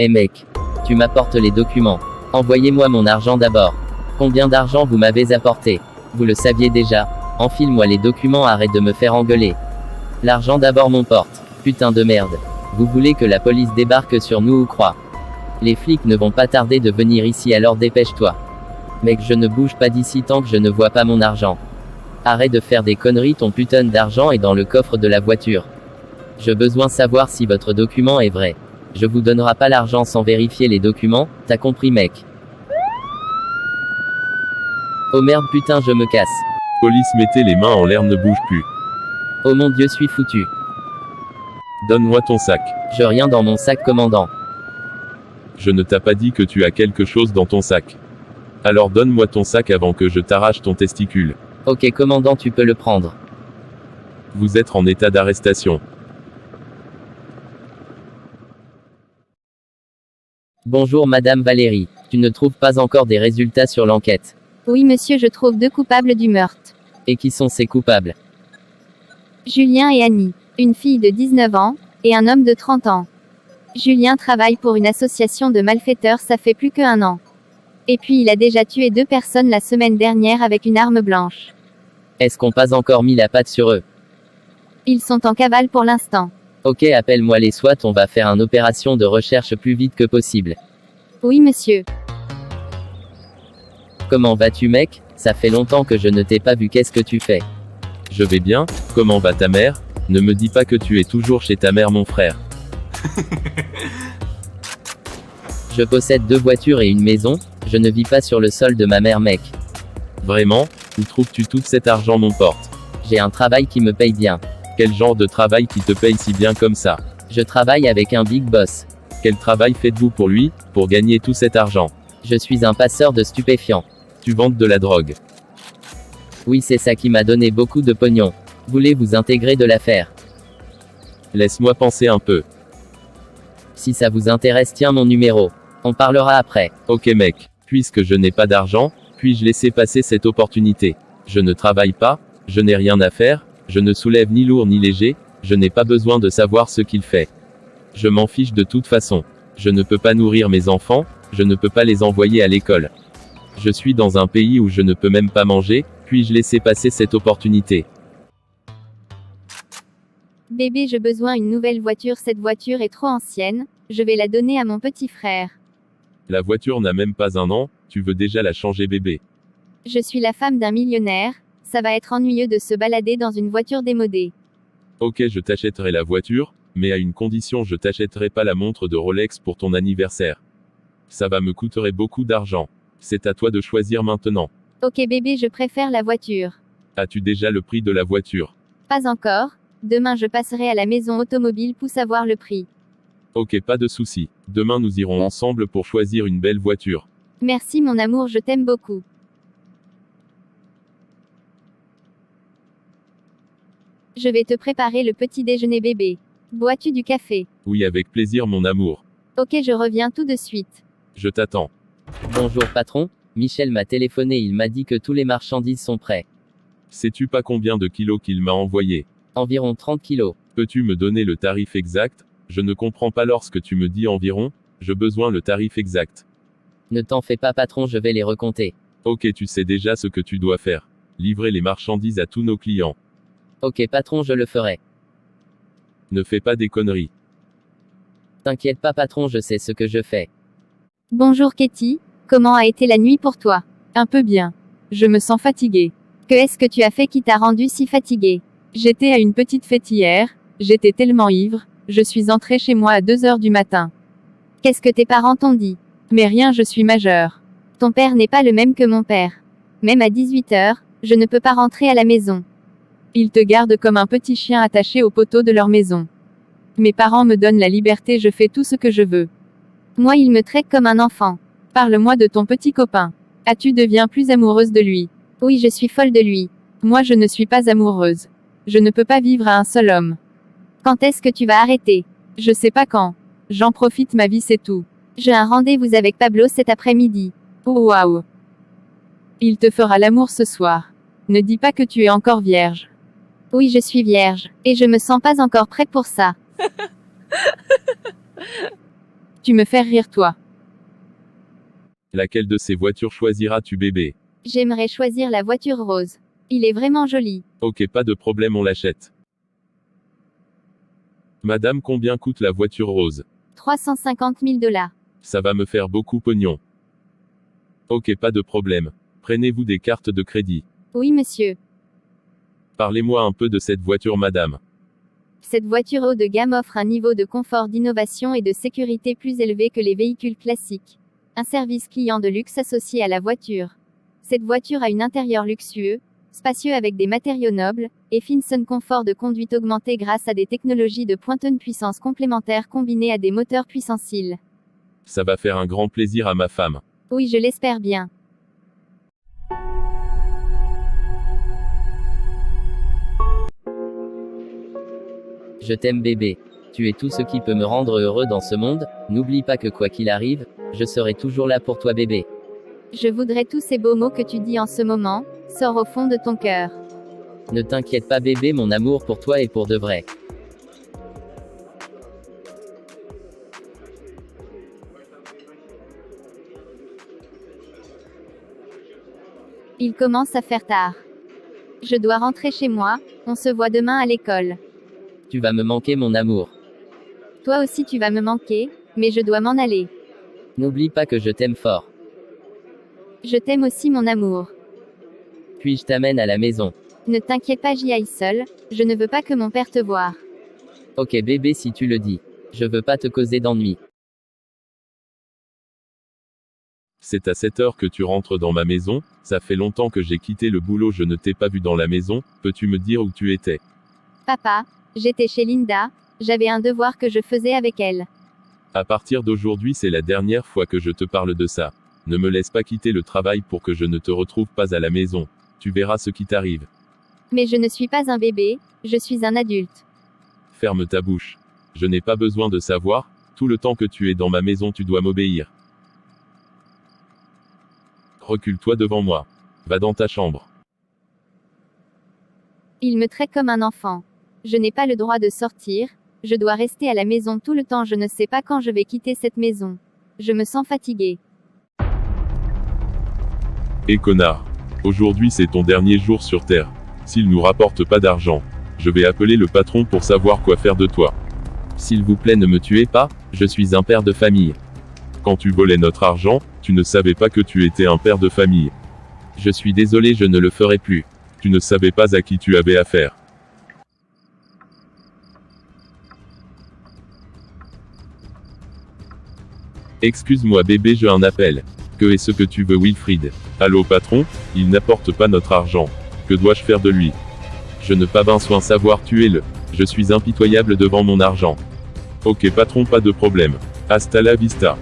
Eh mec, tu m'apportes les documents. Envoyez-moi mon argent d'abord. Combien d'argent vous m'avez apporté? Vous le saviez déjà. Enfile-moi les documents, arrête de me faire engueuler. L'argent d'abord mon porte. Putain de merde. Vous voulez que la police débarque sur nous ou quoi? Les flics ne vont pas tarder de venir ici, alors dépêche-toi. Mec, je ne bouge pas d'ici tant que je ne vois pas mon argent. Arrête de faire des conneries, ton putain d'argent est dans le coffre de la voiture. J'ai besoin savoir si votre document est vrai. Je vous donnerai pas l'argent sans vérifier les documents, t'as compris mec? Oh merde putain, je me casse. Police, mettez les mains en l'air, ne bouge plus. Oh mon dieu, suis foutu. Donne-moi ton sac. J'ai rien dans mon sac, commandant. Je ne t'ai pas dit que tu as quelque chose dans ton sac. Alors donne-moi ton sac avant que je t'arrache ton testicule. Ok commandant, tu peux le prendre. Vous êtes en état d'arrestation. Bonjour Madame Valérie. Tu ne trouves pas encore des résultats sur l'enquête? Oui monsieur, je trouve 2 coupables du meurtre. Et qui sont ces coupables? Julien et Annie. Une fille de 19 ans, et un homme de 30 ans. Julien travaille pour une association de malfaiteurs, ça fait plus qu'1 an. Et puis il a déjà tué 2 personnes la semaine dernière avec une arme blanche. Est-ce qu'on pas encore mis la patte sur eux? Ils sont en cavale pour l'instant. Ok, appelle-moi les SWAT, on va faire une opération de recherche plus vite que possible. Oui monsieur. Comment vas-tu mec? Ça fait longtemps que je ne t'ai pas vu, qu'est-ce que tu fais? Je vais bien, comment va ta mère? Ne me dis pas que tu es toujours chez ta mère mon frère. Je possède 2 voitures et une maison, je ne vis pas sur le sol de ma mère mec. Vraiment? Où trouves-tu tout cet argent mon porte? J'ai un travail qui me paye bien. Quel genre de travail qui te paye si bien comme ça? Je travaille avec un big boss. Quel travail faites-vous pour lui, pour gagner tout cet argent? Je suis un passeur de stupéfiants. Tu vends de la drogue. Oui, c'est ça qui m'a donné beaucoup de pognon. Voulez vous intégrer de l'affaire? Laisse-moi penser un peu. Si ça vous intéresse, tiens mon numéro. On parlera après. Ok mec, puisque je n'ai pas d'argent, puis-je laisser passer cette opportunité? Je ne travaille pas, je n'ai rien à faire, je ne soulève ni lourd ni léger, je n'ai pas besoin de savoir ce qu'il fait. Je m'en fiche de toute façon. Je ne peux pas nourrir mes enfants, je ne peux pas les envoyer à l'école. Je suis dans un pays où je ne peux même pas manger, puis-je laisser passer cette opportunité? Bébé, j'ai besoin d'une nouvelle voiture, cette voiture est trop ancienne, je vais la donner à mon petit frère. La voiture n'a même pas 1 an, tu veux déjà la changer bébé. Je suis la femme d'un millionnaire, ça va être ennuyeux de se balader dans une voiture démodée. Ok, je t'achèterai la voiture, mais à une condition, je t'achèterai pas la montre de Rolex pour ton anniversaire. Ça va me coûterait beaucoup d'argent. C'est à toi de choisir maintenant. Ok bébé, je préfère la voiture. As-tu déjà le prix de la voiture? Pas encore, demain je passerai à la maison automobile pour savoir le prix. Ok, pas de souci. Demain nous irons ensemble pour choisir une belle voiture. Merci mon amour, je t'aime beaucoup. Je vais te préparer le petit déjeuner bébé. Bois-tu du café? Oui, avec plaisir mon amour. Ok, je reviens tout de suite. Je t'attends. Bonjour patron, Michel m'a téléphoné, il m'a dit que tous les marchandises sont prêts. Sais-tu pas combien de kilos qu'il m'a envoyé? Environ 30 kilos. Peux-tu me donner le tarif exact? Je ne comprends pas lorsque tu me dis environ, j'ai besoin le tarif exact. Ne t'en fais pas patron, je vais les recompter. Ok, tu sais déjà ce que tu dois faire. Livrer les marchandises à tous nos clients. Ok patron, je le ferai. Ne fais pas des conneries. T'inquiète pas patron, je sais ce que je fais. Bonjour Katie, comment a été la nuit pour toi? Un peu bien. Je me sens fatiguée. Que est-ce que tu as fait qui t'a rendu si fatiguée? J'étais à une petite fête hier, j'étais tellement ivre, je suis entrée chez moi à 2 heures du matin. Qu'est-ce que tes parents t'ont dit? Mais rien, je suis majeure. Ton père n'est pas le même que mon père. Même à 18 heures, je ne peux pas rentrer à la maison. Ils te gardent comme un petit chien attaché au poteau de leur maison. Mes parents me donnent la liberté, je fais tout ce que je veux. Moi, ils me traitent comme un enfant. Parle-moi de ton petit copain. Tu deviens plus amoureuse de lui? Oui, je suis folle de lui. Moi, je ne suis pas amoureuse. Je ne peux pas vivre à un seul homme. Quand est-ce que tu vas arrêter? Je sais pas quand. J'en profite, ma vie, c'est tout. J'ai un rendez-vous avec Pablo cet après-midi. Oh waouh. Il te fera l'amour ce soir. Ne dis pas que tu es encore vierge. Oui, je suis vierge, et je me sens pas encore prête pour ça. Tu me fais rire toi. Laquelle de ces voitures choisiras-tu bébé? J'aimerais choisir la voiture rose. Il est vraiment joli. Ok, pas de problème, on l'achète. Madame, combien coûte la voiture rose? 350 000 $. Ça va me faire beaucoup pognon. Ok, pas de problème. Prenez-vous des cartes de crédit? Oui, monsieur. Parlez-moi un peu de cette voiture, madame. Cette voiture haut de gamme offre un niveau de confort, d'innovation et de sécurité plus élevé que les véhicules classiques. Un service client de luxe associé à la voiture. Cette voiture a un intérieur luxueux, spacieux avec des matériaux nobles, et fine confort de conduite augmenté grâce à des technologies de pointe, une puissance complémentaire combinée à des moteurs puissances. Ça va faire un grand plaisir à ma femme. Oui, je l'espère bien. Je t'aime bébé. Tu es tout ce qui peut me rendre heureux dans ce monde, n'oublie pas que quoi qu'il arrive, je serai toujours là pour toi bébé. Je voudrais tous ces beaux mots que tu dis en ce moment, sort au fond de ton cœur. Ne t'inquiète pas bébé, mon amour pour toi est pour de vrai. Il commence à faire tard. Je dois rentrer chez moi, on se voit demain à l'école. Tu vas me manquer mon amour. Toi aussi tu vas me manquer, mais je dois m'en aller. N'oublie pas que je t'aime fort. Je t'aime aussi mon amour. Puis je t'amène à la maison. Ne t'inquiète pas, j'y aille seule, je ne veux pas que mon père te voie. Ok bébé, si tu le dis. Je veux pas te causer d'ennui. C'est à cette heure que tu rentres dans ma maison? Ça fait longtemps que j'ai quitté le boulot, je ne t'ai pas vu dans la maison, peux-tu me dire où tu étais? Papa, j'étais chez Linda, j'avais un devoir que je faisais avec elle. À partir d'aujourd'hui, c'est la dernière fois que je te parle de ça. Ne me laisse pas quitter le travail pour que je ne te retrouve pas à la maison. Tu verras ce qui t'arrive. Mais je ne suis pas un bébé, je suis un adulte. Ferme ta bouche. Je n'ai pas besoin de savoir, tout le temps que tu es dans ma maison tu dois m'obéir. Recule-toi devant moi. Va dans ta chambre. Il me traite comme un enfant. Je n'ai pas le droit de sortir, je dois rester à la maison tout le temps, je ne sais pas quand je vais quitter cette maison. Je me sens fatiguée. Eh connard. Aujourd'hui c'est ton dernier jour sur Terre. S'il nous rapporte pas d'argent, je vais appeler le patron pour savoir quoi faire de toi. S'il vous plaît, ne me tuez pas, je suis un père de famille. Quand tu volais notre argent, tu ne savais pas que tu étais un père de famille. Je suis désolé, je ne le ferai plus. Tu ne savais pas à qui tu avais affaire. Excuse-moi bébé, j'ai un appel. Que est-ce que tu veux Wilfried? Allô patron? Il n'apporte pas notre argent. Que dois-je faire de lui? Je ne pas besoin savoir, tuez-le. Je suis impitoyable devant mon argent. Ok patron, pas de problème. Hasta la vista.